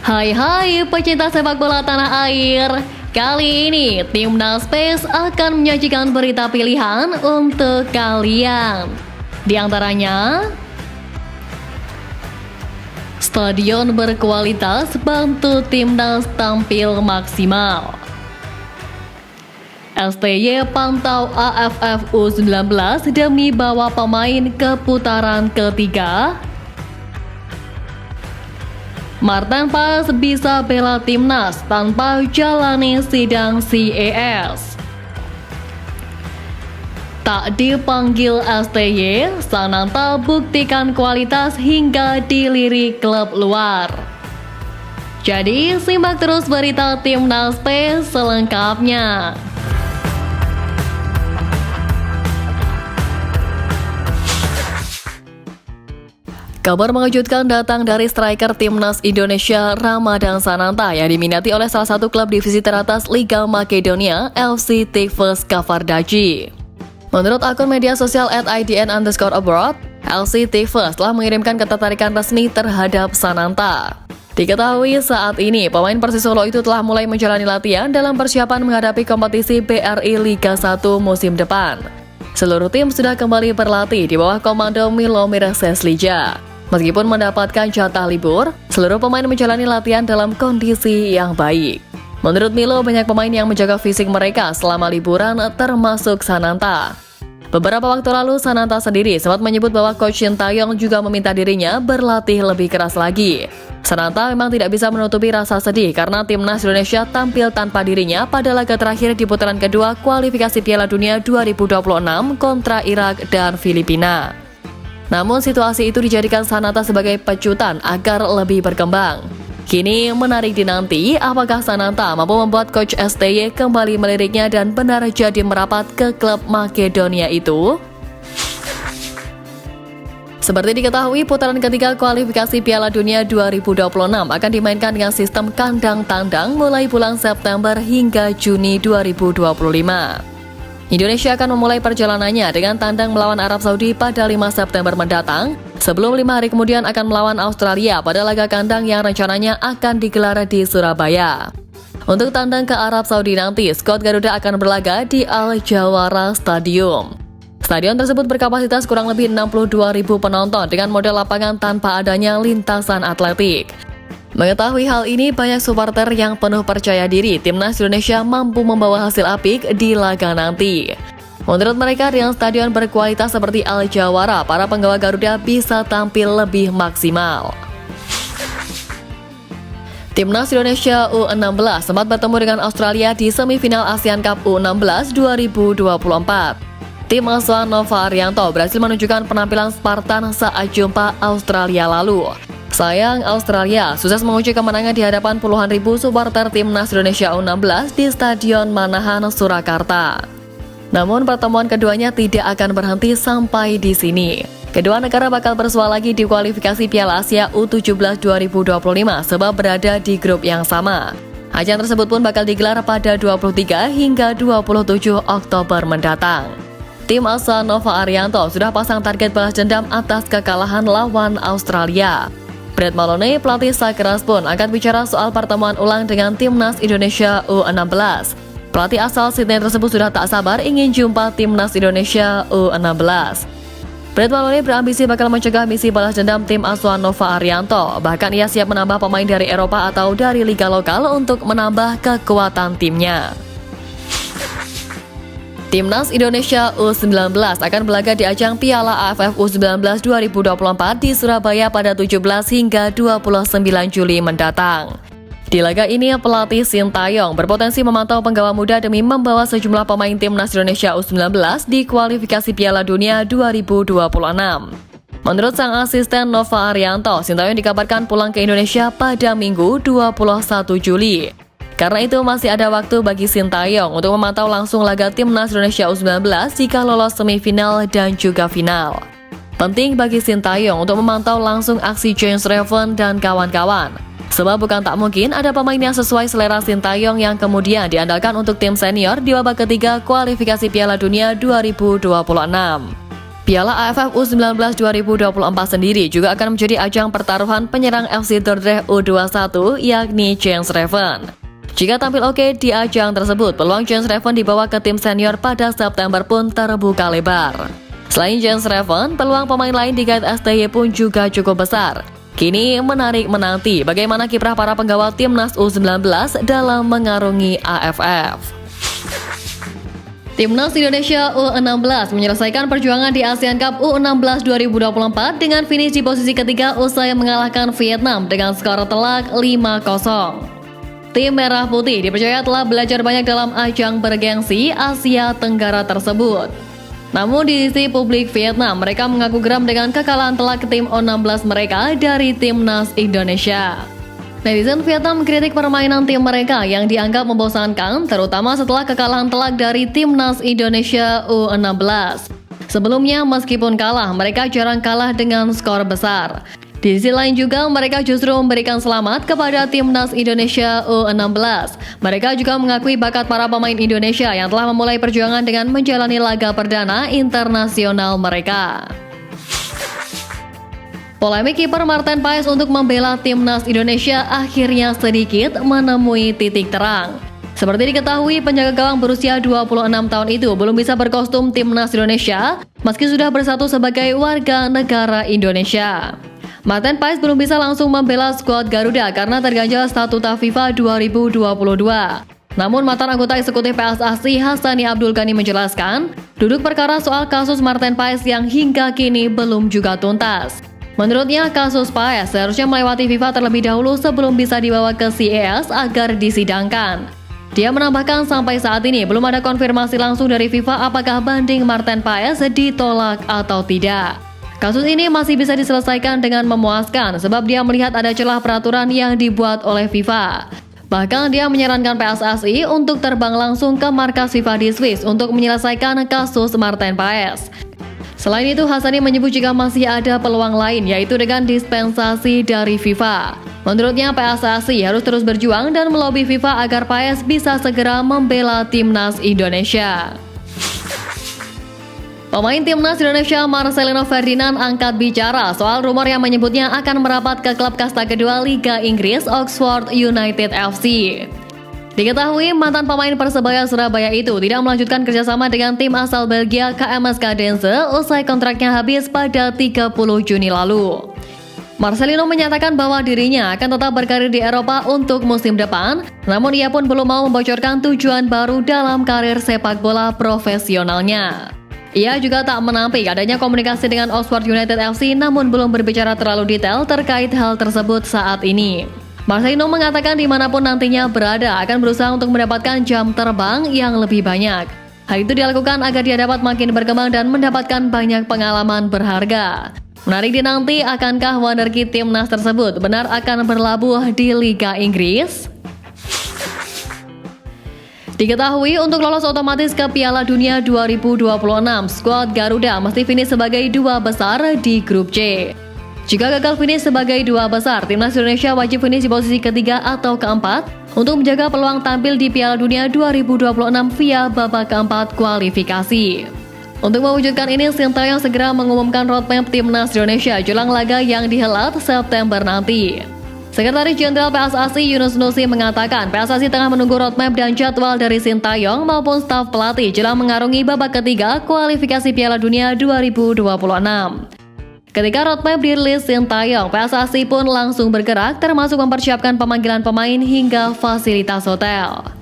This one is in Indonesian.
Hai pecinta sepak bola tanah air. Kali ini Timnas PES akan menyajikan berita pilihan untuk kalian. Di antaranya, stadion berkualitas bantu Timnas tampil maksimal. STY pantau AFF U19 demi bawa pemain ke putaran ketiga. Martin Paes bisa bela Timnas tanpa jalani sidang CAS. Tak dipanggil STY, Sananta buktikan kualitas hingga dilirik klub luar. Jadi simak terus berita Timnas PES selengkapnya. Kabar mengejutkan datang dari striker Timnas Indonesia Ramadhan Sananta yang diminati oleh salah satu klub divisi teratas Liga Makedonia, FC Tifus Kafardaji. Menurut akun media sosial @idn_abroad, FC Tifus telah mengirimkan ketertarikan resmi terhadap Sananta. Diketahui saat ini, pemain Persis Solo itu telah mulai menjalani latihan dalam persiapan menghadapi kompetisi BRI Liga 1 musim depan. Seluruh tim sudah kembali berlatih di bawah komando Milomir Seslija. Meskipun mendapatkan jatah libur, seluruh pemain menjalani latihan dalam kondisi yang baik. Menurut Milo, banyak pemain yang menjaga fisik mereka selama liburan termasuk Sananta. Beberapa waktu lalu, Sananta sendiri sempat menyebut bahwa Coach Shin Taeyong juga meminta dirinya berlatih lebih keras lagi. Sananta memang tidak bisa menutupi rasa sedih karena Timnas Indonesia tampil tanpa dirinya pada laga terakhir di putaran kedua kualifikasi Piala Dunia 2026 kontra Irak dan Filipina. Namun situasi itu dijadikan Sananta sebagai pecutan agar lebih berkembang. Kini menarik dinanti apakah Sananta mampu membuat Coach STY kembali meliriknya dan benar jadi merapat ke klub Makedonia itu. Seperti diketahui, putaran ketiga kualifikasi Piala Dunia 2026 akan dimainkan dengan sistem kandang-tandang mulai bulan September hingga Juni 2025. Indonesia akan memulai perjalanannya dengan tandang melawan Arab Saudi pada 5 September mendatang, sebelum 5 hari kemudian akan melawan Australia pada laga kandang yang rencananya akan digelar di Surabaya. Untuk tandang ke Arab Saudi nanti, skuad Garuda akan berlaga di Al Jawara Stadium. Stadion tersebut berkapasitas kurang lebih 62.000 penonton dengan model lapangan tanpa adanya lintasan atletik. Mengetahui hal ini, banyak supporter yang penuh percaya diri Timnas Indonesia mampu membawa hasil apik di laga nanti. Menurut mereka, dengan stadion berkualitas seperti Al Jawara, para penggawa Garuda bisa tampil lebih maksimal. Timnas Indonesia U16 sempat bertemu dengan Australia di semifinal ASEAN Cup U16 2024. Tim asuhan Nova Arianto berhasil menunjukkan penampilan Spartan saat jumpa Australia lalu. Sayang, Australia sukses menguji kemenangan di hadapan puluhan ribu supporter Timnas Indonesia U16 di Stadion Manahan, Surakarta. Namun pertemuan keduanya tidak akan berhenti sampai di sini. Kedua negara bakal bersuara lagi di kualifikasi Piala Asia U17 2025 sebab berada di grup yang sama. Ajang tersebut pun bakal digelar pada 23 hingga 27 Oktober mendatang. Tim asuhan Nova Arianto sudah pasang target balas dendam atas kekalahan lawan Australia. Brett Maloney, pelatih Sakras pun akan bicara soal pertemuan ulang dengan Timnas Indonesia U16. Pelatih asal Sydney tersebut sudah tak sabar ingin jumpa Timnas Indonesia U16. Brett Maloney berambisi bakal mencegah misi balas dendam tim asuhan Nova Arianto. Bahkan ia siap menambah pemain dari Eropa atau dari liga lokal untuk menambah kekuatan timnya. Timnas Indonesia U19 akan berlaga di ajang Piala AFF U19 2024 di Surabaya pada 17 hingga 29 Juli mendatang. Di laga ini, pelatih Shin Taeyong berpotensi memantau penggawa muda demi membawa sejumlah pemain Timnas Indonesia U19 di kualifikasi Piala Dunia 2026. Menurut sang asisten Nova Arianto, Shin Taeyong dikabarkan pulang ke Indonesia pada Minggu 21 Juli. Karena itu masih ada waktu bagi Shin Taeyong untuk memantau langsung laga Timnas Indonesia U19 jika lolos semifinal dan juga final. Penting bagi Shin Taeyong untuk memantau langsung aksi James Raven dan kawan-kawan. Sebab bukan tak mungkin ada pemain yang sesuai selera Shin Taeyong yang kemudian diandalkan untuk tim senior di babak ketiga kualifikasi Piala Dunia 2026. Piala AFF U19 2024 sendiri juga akan menjadi ajang pertaruhan penyerang FC Dordrecht U21 yakni Jens Reven. Jika tampil oke di ajang tersebut, peluang Jens Reven dibawa ke tim senior pada September pun terbuka lebar. Selain Jens Reven, peluang pemain lain di Gait STY pun juga cukup besar. Kini menarik menanti bagaimana kiprah para penggawa timnas U19 dalam mengarungi AFF. Timnas Indonesia U16 menyelesaikan perjuangan di ASEAN Cup U16 2024 dengan finish di posisi ketiga usai mengalahkan Vietnam dengan skor telak 5-0. Tim Merah Putih dipercaya telah belajar banyak dalam ajang bergengsi Asia Tenggara tersebut. Namun di sisi publik Vietnam, mereka mengaku geram dengan kekalahan telak tim U16 mereka dari Timnas Indonesia. Netizen Vietnam mengkritik permainan tim mereka yang dianggap membosankan, terutama setelah kekalahan telak dari Timnas Indonesia U16. Sebelumnya, meskipun kalah, mereka jarang kalah dengan skor besar. Di sisi lain juga, mereka justru memberikan selamat kepada Timnas Indonesia U16. Mereka juga mengakui bakat para pemain Indonesia yang telah memulai perjuangan dengan menjalani laga perdana internasional mereka. Polemik kiper Marten Paes untuk membela Timnas Indonesia akhirnya sedikit menemui titik terang. Seperti diketahui, penjaga gawang berusia 26 tahun itu belum bisa berkostum Timnas Indonesia meski sudah bersatu sebagai warga negara Indonesia. Marten Paes belum bisa langsung membela skuad Garuda karena terganjal statuta FIFA 2022. Namun mantan anggota eksekutif PSSI Hassani Abdul Ghani menjelaskan, duduk perkara soal kasus Marten Paes yang hingga kini belum juga tuntas. Menurutnya, kasus Paes seharusnya melewati FIFA terlebih dahulu sebelum bisa dibawa ke CAS agar disidangkan. Dia menambahkan sampai saat ini belum ada konfirmasi langsung dari FIFA apakah banding Marten Paes ditolak atau tidak. Kasus ini masih bisa diselesaikan dengan memuaskan sebab dia melihat ada celah peraturan yang dibuat oleh FIFA. Bahkan dia menyarankan PSSI untuk terbang langsung ke markas FIFA di Swiss untuk menyelesaikan kasus Marten Paes. Selain itu, Hassani menyebut jika masih ada peluang lain, yaitu dengan dispensasi dari FIFA. Menurutnya, PSSI harus terus berjuang dan melobi FIFA agar Paes bisa segera membela Timnas Indonesia. Pemain Timnas Indonesia Marcelino Ferdinand angkat bicara soal rumor yang menyebutnya akan merapat ke klub kasta kedua Liga Inggris, Oxford United FC. Diketahui mantan pemain Persebaya Surabaya itu tidak melanjutkan kerjasama dengan tim asal Belgia KMS Cadense usai kontraknya habis pada 30 Juni lalu. Marcelino menyatakan bahwa dirinya akan tetap berkarir di Eropa untuk musim depan, namun ia pun belum mau membocorkan tujuan baru dalam karir sepak bola profesionalnya. Ia juga tak menampik adanya komunikasi dengan Oxford United FC namun belum berbicara terlalu detail terkait hal tersebut saat ini. Marcelino mengatakan dimanapun nantinya berada akan berusaha untuk mendapatkan jam terbang yang lebih banyak. Hal itu dilakukan agar dia dapat makin berkembang dan mendapatkan banyak pengalaman berharga. Menarik dinanti, akankah wonderkid timnas tersebut benar akan berlabuh di Liga Inggris? Diketahui untuk lolos otomatis ke Piala Dunia 2026, skuad Garuda mesti finish sebagai dua besar di grup C. Jika gagal finish sebagai dua besar, Timnas Indonesia wajib finish di posisi ketiga atau keempat untuk menjaga peluang tampil di Piala Dunia 2026 via babak keempat kualifikasi. Untuk mewujudkan ini, Sintayong segera mengumumkan roadmap Timnas Indonesia jelang laga yang dihelat September nanti. Sekretaris Jenderal PSSI Yunus Nusi mengatakan PSSI tengah menunggu roadmap dan jadwal dari Sintayong maupun staf pelatih jelang mengarungi babak ketiga kualifikasi Piala Dunia 2026. Ketika roadmap dirilis Sintayong, PSSI pun langsung bergerak termasuk mempersiapkan pemanggilan pemain hingga fasilitas hotel.